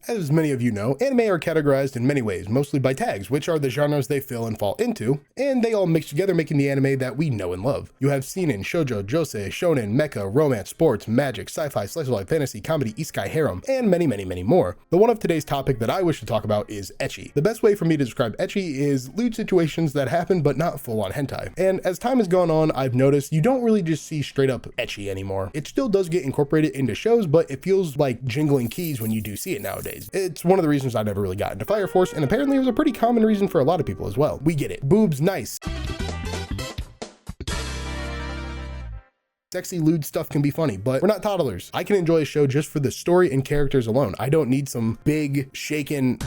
As many of you know, anime are categorized in many ways, mostly by tags, which are the genres they fill and fall into, and they all mix together making the anime that we know and love. You have seinen, shoujo, josei, shonen, mecha, romance, sports, magic, sci-fi, slice of life, fantasy, comedy, isekai, harem, and many, many, many more. The one of today's topic that I wish to talk about is ecchi. The best way for me to describe ecchi is lewd situations that happen but not full-on hentai. And as time has gone on, I've noticed you don't really just see straight up ecchi anymore. It still does get incorporated into shows, but it feels like jingling keys when you do see it nowadays. It's one of the reasons I never really got into Fire Force, and apparently it was a pretty common reason for a lot of people as well. We get it. Boobs, nice. Sexy, lewd stuff can be funny, but we're not toddlers. I can enjoy a show just for the story and characters alone. I don't need some big, shaken...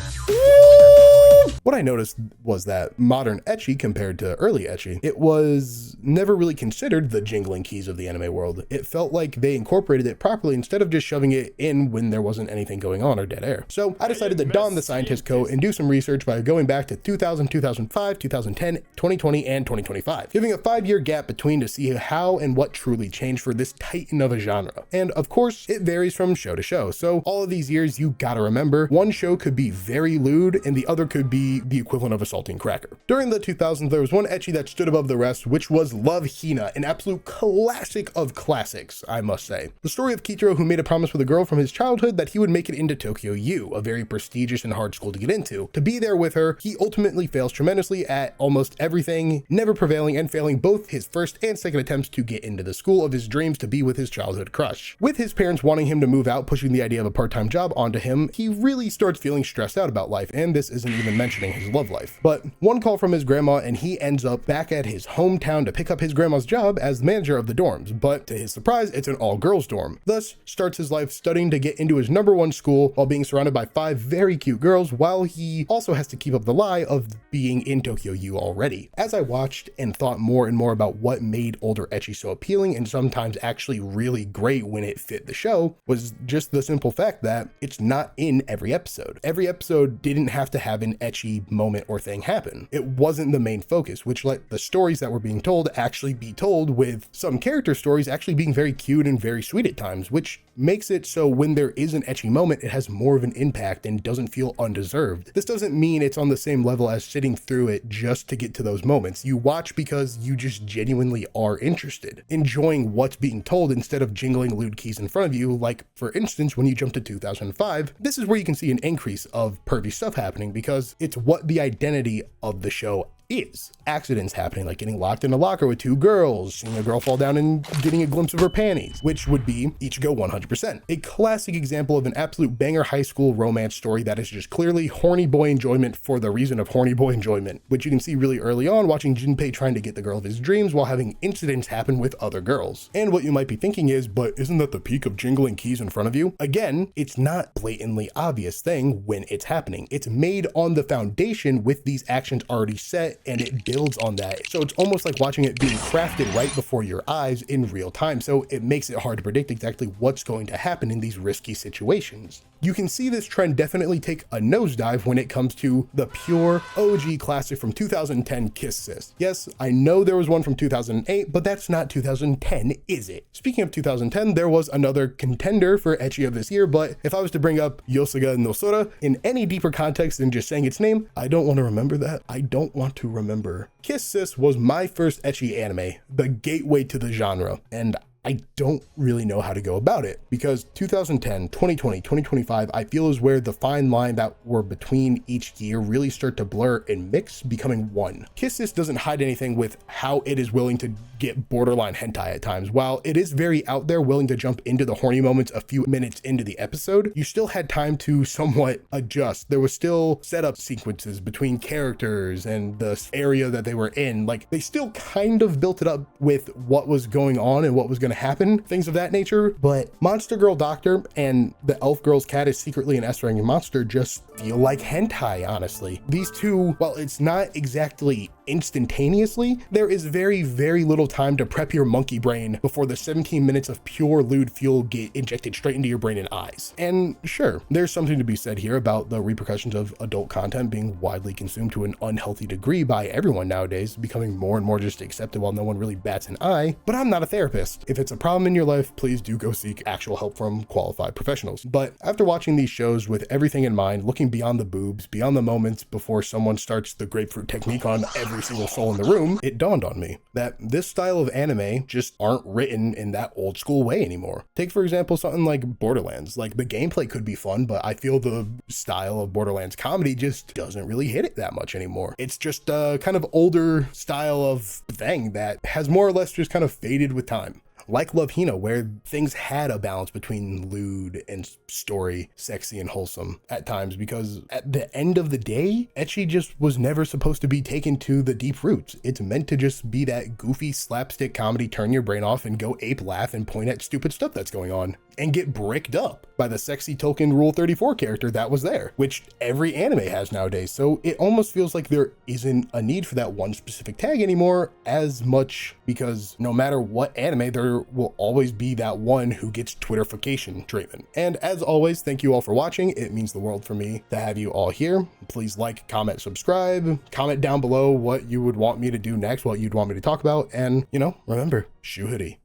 What I noticed was that modern ecchi compared to early ecchi, it was never really considered the jingling keys of the anime world. It felt like they incorporated it properly instead of just shoving it in when there wasn't anything going on or dead air. So I decided to don the scientist coat and do some research by going back to 2000, 2005, 2010, 2020, and 2025, giving a 5-year gap between to see how and what truly changed for this titan of a genre. And of course, it varies from show to show. So all of these years, you gotta remember, one show could be very lewd and the other could be the equivalent of a saltine cracker. During the 2000s, there was one ecchi that stood above the rest, which was Love Hina, an absolute classic of classics, I must say. The story of Kichiro, who made a promise with a girl from his childhood that he would make it into Tokyo U, a very prestigious and hard school to get into. To be there with her, he ultimately fails tremendously at almost everything, never prevailing and failing both his first and second attempts to get into the school of his dreams to be with his childhood crush. With his parents wanting him to move out, pushing the idea of a part-time job onto him, he really starts feeling stressed out about life, and this isn't even mentioning his love life. But one call from his grandma and he ends up back at his hometown to pick up his grandma's job as the manager of the dorms, but to his surprise, it's an all-girls dorm. Thus starts his life studying to get into his #1 school while being surrounded by 5 very cute girls, while he also has to keep up the lie of being in Tokyo U already. As I watched and thought more and more about what made older ecchi so appealing and sometimes actually really great when it fit the show, was just the simple fact that it's not in every episode. Every episode didn't have to have an ecchi moment or thing happen. It wasn't the main focus, which let the stories that were being told actually be told, with some character stories actually being very cute and very sweet at times, which makes it so when there is an ecchi moment, it has more of an impact and doesn't feel undeserved. This doesn't mean it's on the same level as sitting through it just to get to those moments. You watch because you just genuinely are interested, enjoying what's being told instead of jingling lewd keys in front of you. Like, for instance, when you jump to 2005, this is where you can see an increase of pervy stuff happening because it's what the identity of the show is. Accidents happening, like getting locked in a locker with 2 girls, seeing a girl fall down and getting a glimpse of her panties, which would be Ichigo 100%. A classic example of an absolute banger high school romance story that is just clearly horny boy enjoyment for the reason of horny boy enjoyment, which you can see really early on watching Junpei trying to get the girl of his dreams while having incidents happen with other girls. And what you might be thinking is, but isn't that the peak of jingling keys in front of you? Again, it's not blatantly obvious thing when it's happening. It's made on the foundation with these actions already set, and it builds on that. So it's almost like watching it being crafted right before your eyes in real time. So it makes it hard to predict exactly what's going to happen in these risky situations. You can see this trend definitely take a nosedive when it comes to the pure OG classic from 2010, Kiss Sis. Yes, I know there was one from 2008, but that's not 2010, is it? Speaking of 2010, there was another contender for ecchi of this year, but if I was to bring up Yosuga no Sora in any deeper context than just saying its name, I don't want to remember that. I don't want to remember. Kiss Sis was my first ecchi anime, the gateway to the genre, and I don't really know how to go about it because 2010, 2020, 2025, I feel is where the fine line that were between each year really start to blur and mix, becoming one. Kiss This doesn't hide anything with how it is willing to get borderline hentai at times. While it is very out there, willing to jump into the horny moments a few minutes into the episode, you still had time to somewhat adjust. There was still setup sequences between characters and the area that they were in. Like, they still kind of built it up with what was going on and what was going to happen, things of that nature. But Monster Girl Doctor and the Elf Girl's Cat is secretly an S-ranking monster just feel like hentai, honestly. These two, while it's not exactly instantaneously, there is very, very little time to prep your monkey brain before the 17 minutes of pure lewd fuel get injected straight into your brain and eyes. And sure, there's something to be said here about the repercussions of adult content being widely consumed to an unhealthy degree by everyone nowadays, becoming more and more just accepted while no one really bats an eye. But I'm not a therapist. If it's a problem in your life, please do go seek actual help from qualified professionals. But after watching these shows with everything in mind, looking beyond the boobs, beyond the moments before someone starts the grapefruit technique on every single soul in the room, it dawned on me that this style of anime just aren't written in that old school way anymore. Take for example something like Borderlands. Like, the gameplay could be fun, but I feel the style of Borderlands comedy just doesn't really hit it that much anymore. It's just a kind of older style of thing that has more or less just kind of faded with time. Like Love Hina, where things had a balance between lewd and story, sexy and wholesome at times, because at the end of the day, Ecchi just was never supposed to be taken to the deep roots. It's meant to just be that goofy slapstick comedy, turn your brain off and go ape laugh and point at stupid stuff that's going on, and get bricked up by the sexy token Rule 34 character that was there, which every anime has nowadays. So it almost feels like there isn't a need for that one specific tag anymore as much, because no matter what anime, there will always be that one who gets Twitterification treatment. And as always, thank you all for watching. It means the world for me to have you all here. Please like, comment, subscribe, comment down below what you would want me to do next, what you'd want me to talk about, and remember, shoe hoodie.